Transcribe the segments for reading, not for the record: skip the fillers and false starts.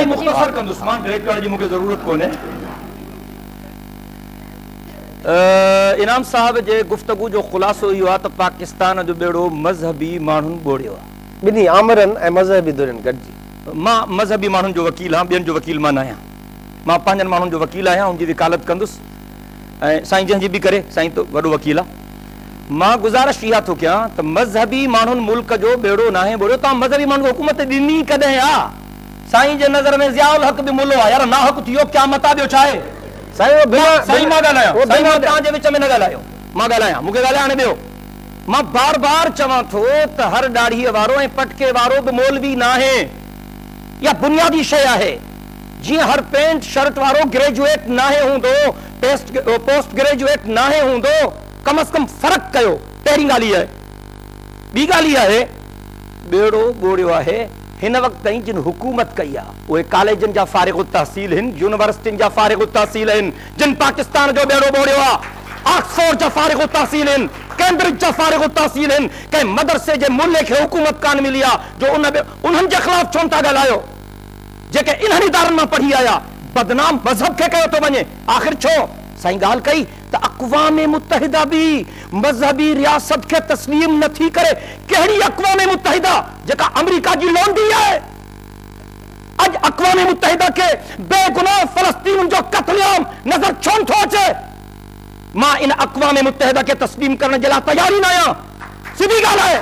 साईं मुख्तसर कंदुसि, मां डायरेक्ट जी मूंखे ज़रूरत कोन्हे। इनाम साहब जे गुफ्तगू जो खुलासो इहो आहे त पाकिस्तान जो बेड़ो मज़हबी माण्हुनि ॿोड़ियो आहे। ॿिन्ही आमरनि ऐं मज़हबी धुरियुनि गॾिजी। मां मज़हबी माण्हुनि जो वकील आहियां, ॿियनि जो वकील मां न आहियां। मां पंहिंजनि माण्हुनि जो वकील आहियां, उनजी वकालत कंदुसि ऐं साईं जंहिंजी बि करे, साईं तो वॾो वकील आहे। मां गुज़ारिश इहा थो कयां त मज़हबी माण्हुनि मुल्क जो बेड़ो नाहे ॿोड़ियो। तव्हां मज़हबी माण्हुनि खे हुकूमत ॾिनी कॾहिं आहे? साईं जे नज़र में ज़ियाउल हक़ बि मुल्लो आहे यार, ना हक़ थियो क़यामत ॿियो छा आहे? साईं मां ॻाल्हायां, साईं मां तव्हांजे विच में न ॻाल्हायो, मां ॻाल्हायां, मूंखे ॻाल्हाइण ॾियो। मां बार बार चवां थो त हर ॾाढ़ीअ वारो ऐं पटके वारो बि मौलवी न आहे, इहा बुनियादी शइ आहे। जीअं हर पेंट शर्ट वारो ग्रेजुएट नाहे हूंदो, पोस्ट ग्रेजुएट नाहे हूंदो, कम अज कम फ़र्क़ु कयो। पहिरीं ॻाल्हि इहा आहे। ॿी ॻाल्हि इहा आहे, बेड़ो ॿोड़ियो आहे हिन वक़्त ताईं जिन हुकूमत कई आहे, उहे कॉलेजनि जा फ़ारिग़ तहसील आहिनि, यूनिवर्सिटियुनि जा फ़ारिग़ तहसील आहिनि। जिन पाकिस्तान जो बेड़ो ॿोड़ियो आहे, ऑक्सफोर्ड जा फ़ारिग़ तहसील आहिनि, कैम्ब्रिज जा फ़ारिग़ तहसील आहिनि। कंहिं मदरसे जे मुल्ले खे हुकूमत कान मिली आहे जो उन्हनि जे ख़िलाफ़ छो था ॻाल्हायो? जेके इन्हनि इदारनि मां पढ़ी आया, बदनाम मज़हब खे कयो थो वञे। आख़िर छो? साईं ॻाल्हि कई त अक़वाम मुत्तहिदा बि मज़हबी रियासत खे तस्लीम नथी करे। कहिड़ी अक़वाम मुत्तहिदा जेका अमेरिका जी लोंडी आहे? अॼु अक़वाम मुत्तहिदा खे बेगुनाह फ़लस्तीन जो क़त्लेआम नज़र छो नथो अचे? मां इन अक़वाम मुत्तहिदा खे तस्लीम करण जे लाइ तयार ई न आहियां। सिधी ॻाल्हि आहे।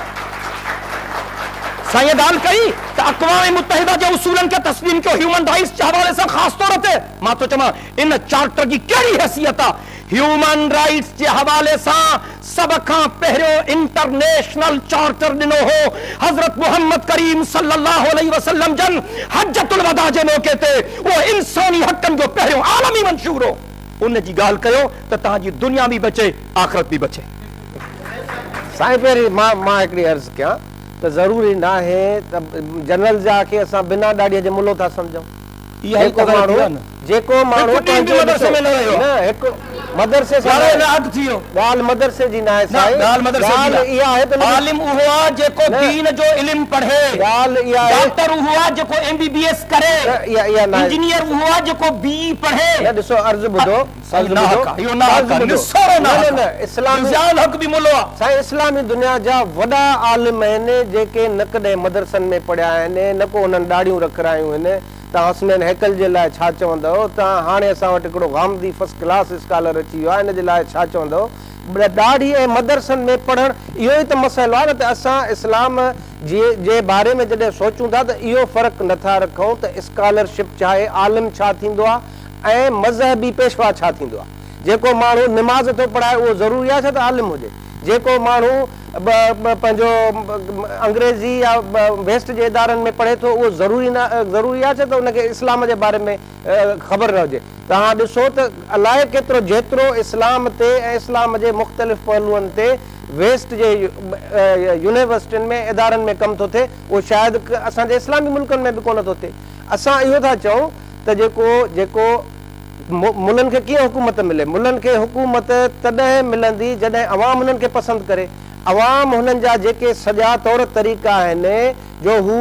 साईं ॻाल्हि कई त अक़वाम मुत्तहिदा जे उसूलनि खे तस्लीम कयो ह्यूमन राइट्स जे हवाले सां ख़ासि तौर ते। मां थो चवां इन चार्टर जी कहिड़ी हैसियत आहे? ह्यूमन राइट्स जे हवाले सां सब खां पहिरियों इंटरनेशनल चार्टर ॾिनो हो हज़रत मुहम्मद करीम सल्लल्लाहु अलैहि वसल्लम जन हज्जतुल वदा जे मौके ते। उहो इंसानी हक़नि जो पहिरियों आलमी मंशूर हो। उन जी ॻाल्हि कयो त तव्हांजी दुनिया बि बचे, आख़िरत बि बचे। साईं पहिरीं मां हिकिड़ी अर्ज़ु कयां त ज़रूरी न आहे त जनरल जा खे असां बिना ॾाॾीअ जे मुल्लो था सम्झूं। जेको माण्हू मदरसे में न रहियो, हिकु मदरसे ॻाल्हि मदरसे जी न आहे साईं। ॻाल्हि इहा आहे त आलिम उहो आहे जेको दीन जो इल्मु पढ़े। ॻाल्हि इहा आहे डॉक्टर उहो आहे जेको MBBS करे। इहा न इंजीनियर उहो आहे जेको BE पढ़े। ॾिसो अर्ज़ु ॿुधो, इस्लामी दुनिया जा वॾा आलिम आहिनि जेके न कॾहिं मदरसनि में पढ़िया आहिनि, न को उन्हनि ॾाढ़ियूं रखरायूं आहिनि। तव्हां हसनैन हैकल जे लाइ छा चवंदव? तव्हां हाणे असां वटि हिकिड़ो गामदी फर्स्ट क्लास स्कॉलर अची वियो आहे, हिन जे लाइ छा चवंदव? ॾाढ़ी ऐं मदरसनि में पढ़णु इहो ई त मसइलो आहे न त असां इस्लाम जे बारे में जॾहिं सोचूं था त इहो फ़र्क़ु नथा रखूं त स्कॉलरशिप छा आहे, आलिम छा थींदो आहे ऐं मज़हबी पेशवा छा थींदो आहे। जेको माण्हू निमाज़ थो पढ़ाए उहो ज़रूरी आहे छा त आलिम हुजे? जेको माण्हू पंहिंजो अंग्रेज़ी या वेस्ट जे इदारनि में पढ़े थो उहो ज़रूरी आहे छा त उनखे इस्लाम जे बारे में ख़बर न हुजे? तव्हां ॾिसो त अलाए केतिरो जेतिरो इस्लाम ते ऐं इस्लाम जे मुख़्तलिफ़ पहलुअनि ते वेस्ट जे यूनिवर्सिटियुनि में इदारनि में कमु थो थिए, उहो शायदि असांजे इस्लामी मुल्कनि में बि कोन थो थिए। असां इहो था चऊं त जेको मुल्हनि खे कीअं हुकूमत मिले? मुल्हनि खे हुकूमत तॾहिं मिलंदी जॾहिं अवाम हुननि खे पसंदि करे। अवाम हुननि जा जेके सॼा तौर तरीक़ा आहिनि जो हू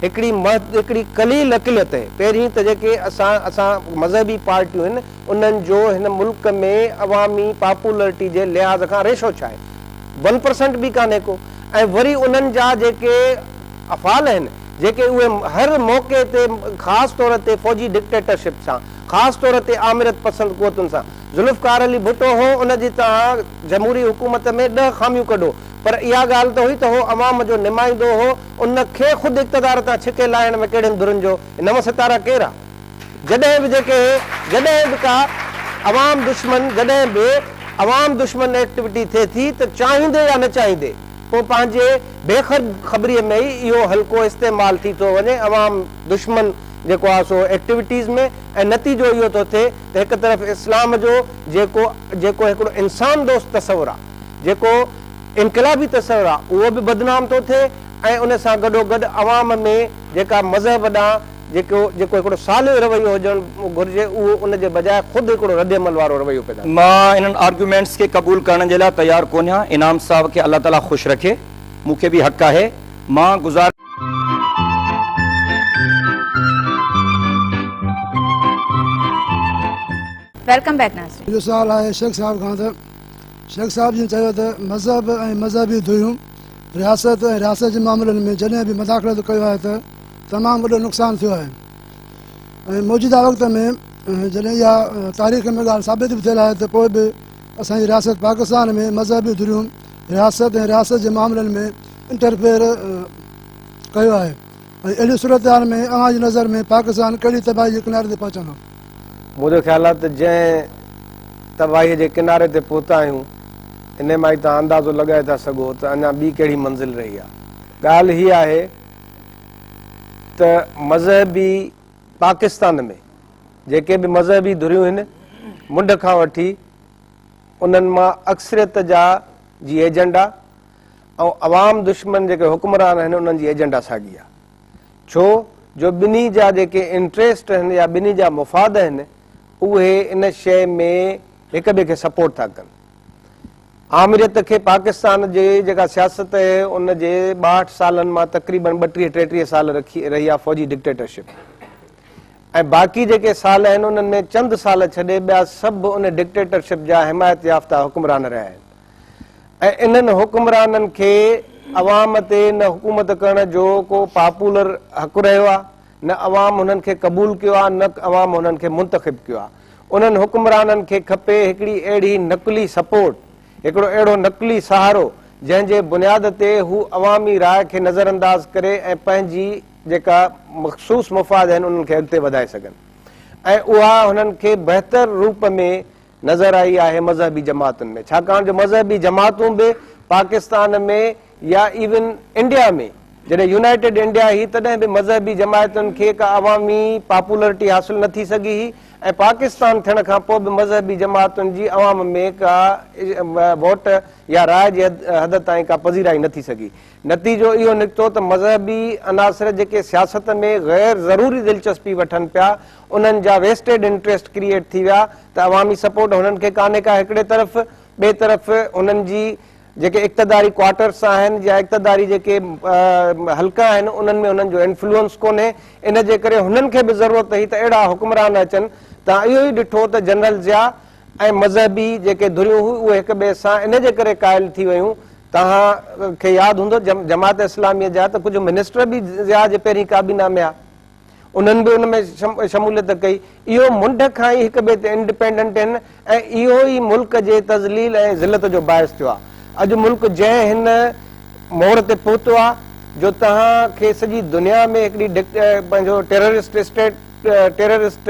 हिकिड़ी कलील अक़लियत आहे। पहिरीं त जेके असां मज़हबी पार्टियूं आहिनि उन्हनि जो हिन मुल्क में अवामी पॉपुलरिटी जे लिहाज़ खां रेशो छा आहे? 1% बि कान्हे को। ऐं वरी उन्हनि जा जेके अफ़ाल आहिनि, जेके उहे हर मौक़े ते ख़ासि तौर ते फ़ौजी डिक्टेटरशिप सां, ख़ासि तौर ते आमिरत पसंदि क़ुवतुनि सां। ज़ुल्फ़कार अली भुट्टो हो, उनजी तव्हां जमहूरी हुकूमत में 10 खामियूं कढो, पर इहा ॻाल्हि त हुई त हो अवाम जो नुमाइंदो हो। उनखे ख़ुदि इक़्तिदार तां छिके लाहिण में कहिड़नि धुरनि जो नव सितारा केरु आहे? जॾहिं बि का अवाम दुश्मन एक्टिविटी थिए थी त चाहींदे या न चाहींदे पोइ पंहिंजे बेख़बरीअ में ई इहो हल्को इस्तेमालु थी थो वञे अवाम दुश्मन जेको आहे सो एक्टिविटीज़ में। ऐं नतीजो इहो थो थिए त हिकु तरफ़ इस्लाम जो जेको हिकिड़ो इंसान दोस्त तस्वुरु आहे, जेको इनक़िलाबी तस्वुरु आहे, उहो बि बदनाम थो थिए। ऐं उन सां गॾोगॾु अवाम में जेका मज़हब ॾांहुं जेको हिकिड़ो सालियो रवैयो हुजणु घुरिजे उहो उन जे बजाए ख़ुदि हिकिड़ो रद्दमल वारो रवैयो पैदा। मां इन्हनि आर्ग्यूमेंट्स खे क़बूल करण जे लाइ तयारु कोन आहियां। इनाम साहब खे अल्लाह ताला ख़ुशि रखे, मूंखे बि हक़ आहे। मां गुज़ार वेलकम बैक नाज़रीन। जो सवाल है शेख साहब खां त शेख साहब जी चयो त मज़हब ऐं मज़हबी धुरियूं रियासत ऐं रियासत जे मामलनि में जॾहिं बि मदाख़लत कयो आहे त तमामु वॾो नुक़सानु थियो आहे ऐं मौजूदा वक़्त में जॾहिं इहा तारीख़ में ॻाल्हि साबित बि थियल आहे त पोइ बि असांजी रियासत पाकिस्तान में मज़हबी धुरियूं रियासत ऐं रियासत जे मामलनि में इंटरफेयर कयो आहे ऐं अहिड़ी सूरत हाल में अव्हां जी नज़र में पाकिस्तान कहिड़ी तबाही जे किनारे ते पहुचंदो? मुझे ख्याल है जै तबाही के किनारे ते पहुता आहियूं इन मां तव्हां अंदाज़ो लगाए था सघो त अञा ॿी कहिड़ी मंज़िल रही आहे। ॻाल्हि हीअ आहे त मज़हबी पाकिस्तान में जेके बि मज़हबी धुरियूं आहिनि मुंड खां वठी उन्हनि मां अक्सरियत जा जी एजेंडा ऐं अवाम दुश्मन जेके हुक्मरान आहिनि उन्हनि जी एजेंडा साॻी आहे। छो जो ॿिन्ही जा जेके इंट्रस्ट आहिनि या ॿिन्ही जा मुफ़ाद आहिनि उहे इन शइ में हिक ॿिए खे सपोर्ट था कनि। आमिरियत खे पाकिस्तान जी जेका सियासत आहे उन जे 62 सालनि मां तक़रीबन 32-33 साल रही आहे फ़ौजी डिक्टेटरशिप ऐं बाक़ी जेके साल आहिनि उन्हनि में चंद साल छॾे ॿिया सभु उन डिक्टेटरशिप जा हिमायत याफ़्ता हुक्मरान रहिया आहिनि ऐं इन्हनि हुक्मराननि खे अवाम ते न हुकूमत करण जो को पॉपुलर हक़ रहियो आहे, न अवाम हुननि खे क़बूल कयो आहे, न अवाम हुननि खे मुंतखिब कयो आहे। उन्हनि हुक्मराननि खे खपे हिकिड़ी अहिड़ी नक़ली सपोर्ट, हिकिड़ो अहिड़ो नक़ली सहारो जंहिंजे बुनियाद ते हू अवामी राय खे नज़रअंदाज़ करे ऐं पंहिंजी जेका मख़सूस मुफ़ाद आहिनि उन्हनि खे अॻिते वधाए सघनि ऐं उहा हुननि खे बहितर रूप में नज़र आई आहे मज़हबी जमातुनि में। छाकाणि जो मज़हबी जमातूं बि पाकिस्तान में या इवन इंडिया में जॾहिं यूनाइटेड इंडिया ही तॾहिं बि मज़हबी जमायतुनि खे का अवामी पॉपुलरिटी हासिल न थी सघी हुई ऐं पाकिस्तान थियण खां पोइ बि मज़हबी जमातुनि जी अवाम में का वोट या राय जे हद ताईं का पज़ीराई न थी सघी। नतीजो इहो निकितो त मज़हबी अनासर जेके सियासत में गैर ज़रूरी दिलचस्पी वठनि पिया उन्हनि जा वेस्टेड इंट्रस्ट क्रिएट थी विया त अवामी सपोर्ट हुननि खे कान्हे का हिकिड़े तरफ़, ॿिए तरफ़ हुननि जी जेके इक़्तिदारी क्वार्टर्स आहिनि या इक़्तिदारी जेके हल्का आहिनि उन्हनि में उन्हनि जो इन्फ्लुएंस कोन्हे। इन जे करे हुननि खे बि ज़रूरत हुई त अहिड़ा हुक्मरान अचनि। तव्हां इहो ई ॾिठो त जनरल ज़िया ऐं मज़हबी जेके धुरियूं हुयूं उहे हिक ॿिए सां इन जे करे क़ाइल थी वियूं। तव्हां खे यादि हूंदो जमात इस्लामीअ जा त कुझु मिनिस्टर बि ज़िया जे पहिरीं काबीना में आहे, उन्हनि बि उन में शमूलियत कई। इहो मुंड खां ई हिक ॿिए ते इंडिपेंडेंट आहिनि ऐं इहो ई मुल्क जे तज़लील ऐं ज़िलत जो बाहिस थियो आहे। अॼु मुल्क जंहिं हिन मोड़ ते पहुतो आहे जो तव्हांखे सॼी दुनिया में हिकिड़ी पंहिंजो टेररिस्ट स्टेट टेररिस्ट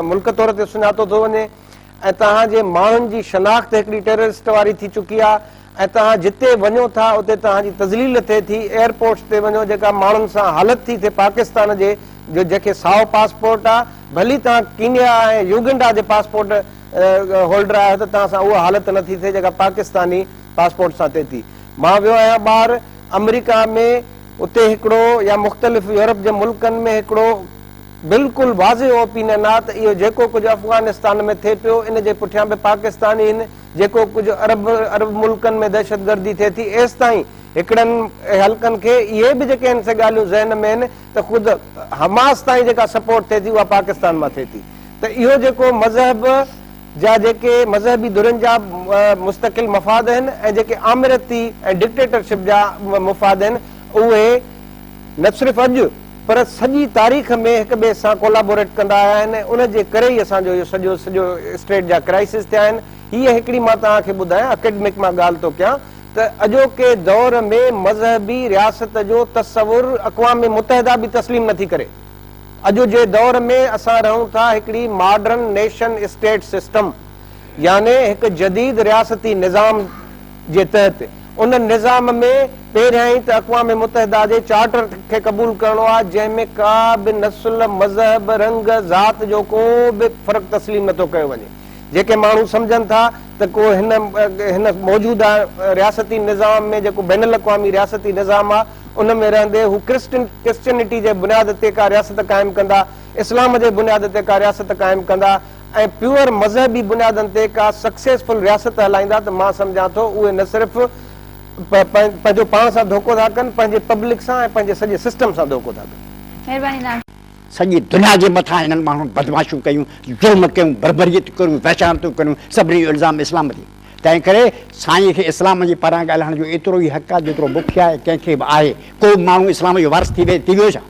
मुल्क तौर ते सुञातो थो वञे ऐं तव्हांजे माण्हुनि जी शनाख़्त हिकिड़ी टेररिस्ट वारी थी चुकी आहे ऐं तव्हां जिते वञो था उते तव्हांजी तज़लील थिए थी। एयरपोर्ट्स ते वञो जेका माण्हुनि सां हालत थी थिए पाकिस्तान जे जो जेके साओ पासपोर्ट आहे, भली तव्हां कीनिया ऐं युगंडा जे पासपोर्ट होल्डर आहियो त तव्हां सां उहा हालत नथी थिए जेका पाकिस्तानी पासपोर्ट सां थिए थी। मां वियो आहियां ॿाहिरि अमेरिका में, उते हिकिड़ो या मुख़्तलिफ़ यूरोप जे मुल्कनि में हिकिड़ो बिल्कुलु वाज़े ओपिनियन आहे त इहो जेको कुझु अफ़गानिस्तान में थिए पियो इन जे पुठियां बि पाकिस्तानी आहिनि, जेको कुझु अरब मुल्कनि में दहशतगर्दी थिए थी एसि ताईं हिकिड़नि हल्कनि खे इहे बि जेके आहिनि से ॻाल्हियूं ज़हन में आहिनि त ख़ुदि हमास ताईं जेका सपोर्ट थिए थी उहा पाकिस्तान मां थिए थी। त इहो जेको मज़हब जा जेके मज़हबी धुरियुनि जा मुस्तक़िल मफ़ाद आहिनि ऐं जेके आमिरती ऐं डिक्टेटरशिप जा मुफ़ाद आहिनि उहे न सिर्फ़ु अॼु पर सॼी तारीख़ में हिक ॿिए सां कोलाबोरेट कंदा आया आहिनि। उन जे करे ई असांजो इहो सॼो स्टेट जा क्राइसिस थिया आहिनि। हीअ हिकिड़ी मां तव्हांखे ॿुधायां अकेडमिक मां ॻाल्हि थो कयां त अॼोके दौर में मज़हबी रियासत जो तस्वुर अक़वाम मुतहिदा बि तस्लीम नथी करे। अॼु जे दौर में असां रहूं था हिकिड़ी मॉडर्न नेशन स्टेट सिस्टम यानी हिकु जदीद रियासती निज़ाम जे तहत। उन निज़ाम में पहिरियां ई त अक़वाम मुतहिदा जे चार्टर खे क़बूल करणो आहे जंहिंमें का बि नस्ल मज़हब रंग ज़ात जो को बि फ़र्क़ु तस्लीम नथो कयो वञे। जेके माण्हू सम्झनि था त को हिन मौजूदा रियासती निज़ाम में जेको बैनुल अक़वामी रियासती निज़ाम आहे उन में रहंदे हू क्रिश्चियनिटी जे बुनियाद ते का रियासत क़ाइमु कंदा, इस्लाम जे बुनियाद ते का रियासत क़ाइमु कंदा ऐं प्योर मज़हबी बुनियादनि ते का सक्सेसफुल रियासत हलाईंदा त मां सम्झां थो उहे न सिर्फ़ु पंहिंजो पाण सां धोखो था कनि, पंहिंजे पब्लिक सां ऐं पंहिंजे सॼे सिस्टम सां धोखो था कनि। महिरबानी नाम सॼी दुनिया जे मथां हिननि माण्हुनि बदमाशियूं कयूं, ज़ुल्म कयूं, बर्बरियत कयूं, वहशातूं कयूं, सभिनी जो इल्ज़ाम इस्लाम ते। तंहिं करे साईं खे इस्लाम जे पारां ॻाल्हाइण जो एतिरो ई हक़ आहे जेतिरो मूंखे आहे, कंहिंखे बि आहे। को माण्हू इस्लाम जो वारिस थी वियो छा?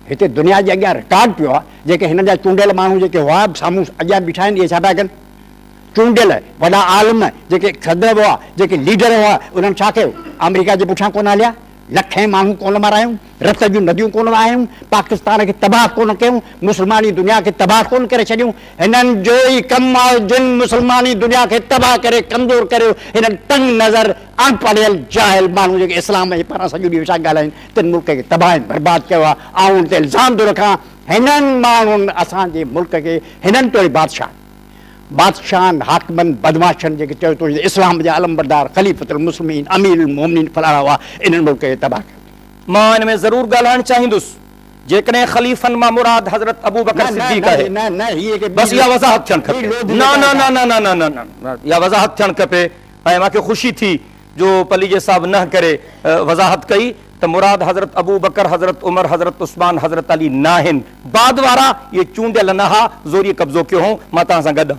हिते दुनिया जे अॻियां रिकॉर्ड पियो आहे, जेके हिन जा चूंडियल माण्हू जेके हुआ साम्हूं अॻियां बीठा आहिनि, इहे छा पिया कनि? चूंडियल वॾा आलिम जेके सदर हुआ, जेके लीडर हुआ, उन्हनि छा कयो? अमेरिका जे पुठियां कोन हलिया, लखे माण्हू कोन मारायूं, रत जूं नदियूं कोन वहायूं, पाकिस्तान खे तबाह कोन कयूं, मुस्लमानी दुनिया खे तबाह कोन करे छॾियूं। हिननि जो ई कमु आहे जिन मुस्लमानी दुनिया खे तबाह करे कमज़ोर करियो। हिननि तंग नज़र अनपढ़ियल जाहिल माण्हू जेके इस्लाम जे पारां सॼो ॾींहुं वेठा ॻाल्हाइनि, तिन मुल्क खे तबाह बर्बाद कयो आहे। ऐं हुन ते इल्ज़ाम थो रखां, हिननि माण्हुनि असांजे मुल्क खे, हिननि तो बादशाहनि हाकिमनि बदमाशनि जेके चयो थो इस्लाम जा अलमबरदार ख़लीफ़तुल मुस्लिमीन अमीरुल मोमिनीन फलाणा हुआ, इन्हनि मुल्क खे तबाह कयो। मां हिन में ज़रूरु ॻाल्हाइणु चाहींदुसि, जेकॾहिं ख़लीफ़नि मां मुराद हज़रत अबू बकर सिद्दीक़ आहे, बसि इहा वज़ाहत थियणु खपे। न न न न न न न इहा वज़ाहत थियणु खपे। ऐं मूंखे ख़ुशी थी जो पलीजे साहिब न करे वज़ाहत कई त मुराद हज़रत अबू बकर, हज़रत उमर, हज़रत उस्मान, हज़रत अली न आहिनि। बाद वारा इहे चूंडियल न हा, ज़ोरी कब्ज़ो कयो हुओ। मां तव्हां सां गॾु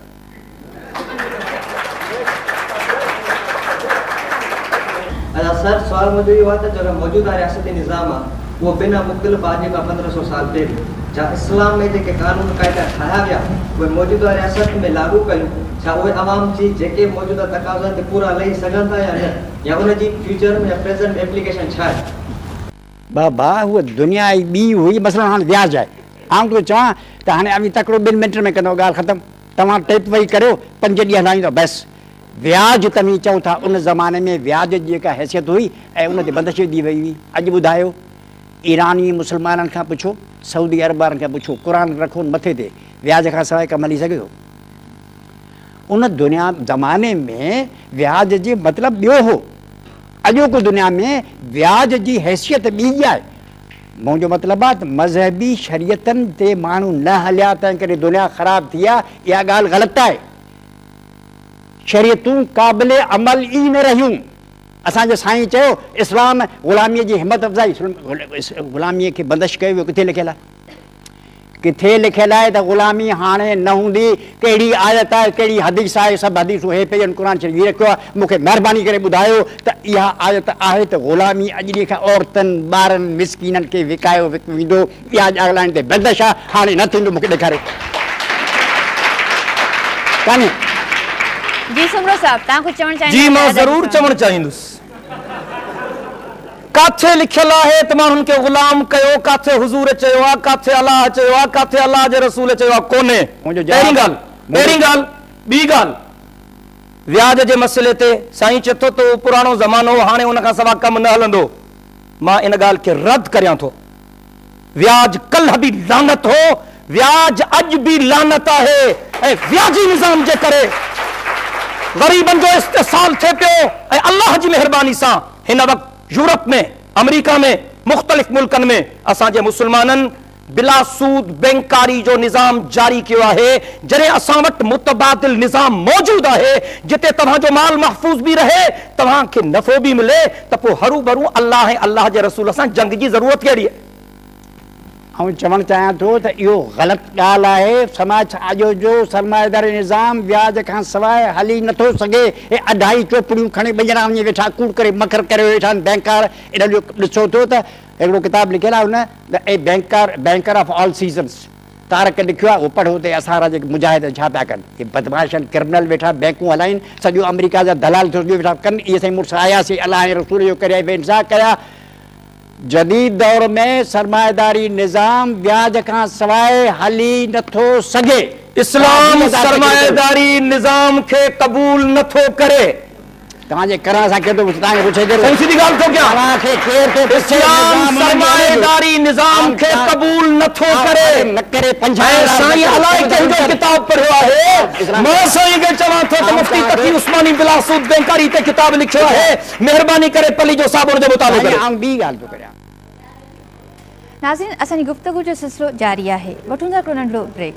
सर सवाल मुझे ये हुआ था जो मौजूदा रियासती निज़ाम आहे वो बिना मुख़्तलिफ़ आज का 1500 साल पहिरीं छा इस्लाम में जेके कानून क़ाइदा ठाहिया विया उहे मौजूदा रियासत में लागू कयूं, छा उहे अवाम जी जेके मौजूदा तक़ाज़नि ते पूरा लही सघनि था या न, या उनजी फ्यूचर में या प्रेज़ेंट एप्लीकेशन छा आहे? बाबा उहा दुनिया जी ॿी हुई, मसइलो हाणे व्याज आहे। आउं थो चवां त हाणे अभी तकिड़ो 2 मिंट में कंदो, ॻाल्हि ख़तमु। तव्हां टेप वेही करियो, 5 ॾींहं हलाईंदो बसि। व्याज तव्हां चओ था, उन ज़माने में व्याज जी जेका हैसियत हुई ऐं उन ते बंदिश दी वई हुई। अॼु ॿुधायो, ईरानी मुस्लमाननि खां पुछो, सऊदी अरब वारनि खां पुछो, क़ुरान रखो मथे ते, व्याज खां सवाइ कमु हली सघे थो? उन दुनिया ज़माने में व्याज जे मतिलबु ॿियो हो। अॼोकी दुनिया में व्याज जी हैसियत ॿी आहे। मुंहिंजो मतिलबु आहे त मज़हबी शरीयतनि ते माण्हू न हलिया, तंहिं करे दुनिया ख़राब थी आहे। इहा ॻाल्हि ग़लति आहे। शरीयतूं क़ाबिल अमल ई न रहियूं। असांजे साईं चयो इस्लाम ग़ुलामीअ जी हिमत अफ़ज़ाई, ग़ुलामीअ खे बंदिश कयो वियो। किथे लिखियलु आहे? किथे लिखियलु आहे त ग़ुलामी हाणे न हूंदी? कहिड़ी आयत आहे, कहिड़ी हदीस आहे? सभु हदीसूं हे पेजनि क़ुरान शरीफ़ रखियो आहे। मूंखे महिरबानी करे ॿुधायो त इहा आयत आहे त ग़ुलामी अॼु ॾींहं खां औरतुनि, ॿारनि, मिसकीननि खे विकायो वेंदो, इहा ॻाल्हाइण ते बंदिश आहे, हाणे न थींदो। मूंखे ॾेखारियो कान्हे? जी सुमरो साहब, तव्हां कुझु चवणु चाहींदा? जी मां ज़रूरु चवणु चाहींदुसि। काथे लिखियलु आहे त माण्हुनि खे ग़ुलाम कयो? काथे हुज़ूर चयो आहे, काथे अलाह चयो आहे, काथे अलाह जे रसूल चयो आहे? कोन्हे। पहिरीं ॻाल्हि। ॿी ॻाल्हि, व्याज जे मसइले ते साईं चए थो त उहो पुराणो ज़मानो, हाणे उन खां सवाइ कमु न हलंदो। मां इन ॻाल्हि खे रद्द करियां थो। व्याज कल्ह बि लानत हो, व्याज अॼु बि लानत आहे। ऐं व्याजी निज़ाम जे करे ग़रीबनि जो इस्तेसाल थिए पियो। ऐं अल्लाह जी महिरबानी सां हिन वक़्तु यूरोप में, अमेरिका में, मुख़्तलिफ़ मुल्कनि में असांजे मुस्लमाननि बिला सूद बैंकारी जो निज़ाम जारी कियो आहे। जॾहिं असां वटि मुतबादिल निज़ाम मौजूदु आहे, जिते तव्हांजो माल महफ़ूज़ बि रहे, तव्हांखे नफ़ो बि मिले, त पोइ हरू भरू अल्लाह ऐं अल्लाह जे रसूल सां जंग जी ज़रूरत कहिड़ी आहे? ऐं चवणु चाहियां थो त इहो ग़लति ॻाल्हि आहे। समाज अॼो जो सरमाएदारी निज़ाम व्याज खां सवाइ हली नथो सघे। हे अढाई चोपड़ियूं खणी ॿ ॼणा वञी वेठा कूड़ करे मखर करे वेठा आहिनि बैंकार। इन जो ॾिसो थो त हिकिड़ो किताबु लिखियलु आहे, हुन the a banker of all seasons, Tarak लिखियो आहे। उहो पढ़ो त असां जेके मुजाहिद छा पिया कनि। हे बदमाश क्रिमिनल वेठा बैंकूं हलाइनि, सॼो अमेरिका जा दलाल वेठा कनि। इहे साईं मुड़ुस आयासीं, अलाह ऐं रसूल जो करे बेइंसाफ़ कया। जदीद दौर में सरमाएदारी निज़ाम व्याज खां सवाइ हली नथो सघे। इस्लाम सरमाएदारी निज़ाम खे क़बूल नथो करे। तव्हांजे करण सां केतिरो तव्हांखे पुछे सिधी ॻाल्हि थो कयां। इस्लाम सरमाएदारी निज़ाम खे क़बूल नथो करे। न करे साईं अलाए कंहिंजो किताब पढ़ियो आहे। मां साईं खे चवां थो त मुफ्ती तकी उस्मानी बिला सूद बैंकारी ते किताब लिखियो आहे। महिरबानी करे पली जो साबुण जे मुताबिक़ करे। आउं ॿी ॻाल्हि थो करियां। नाज़रीन, असांजी गुफ़्तगू जो सिलसिलो जारी आहे। वठूं था हिकिड़ो नंढो ब्रेक।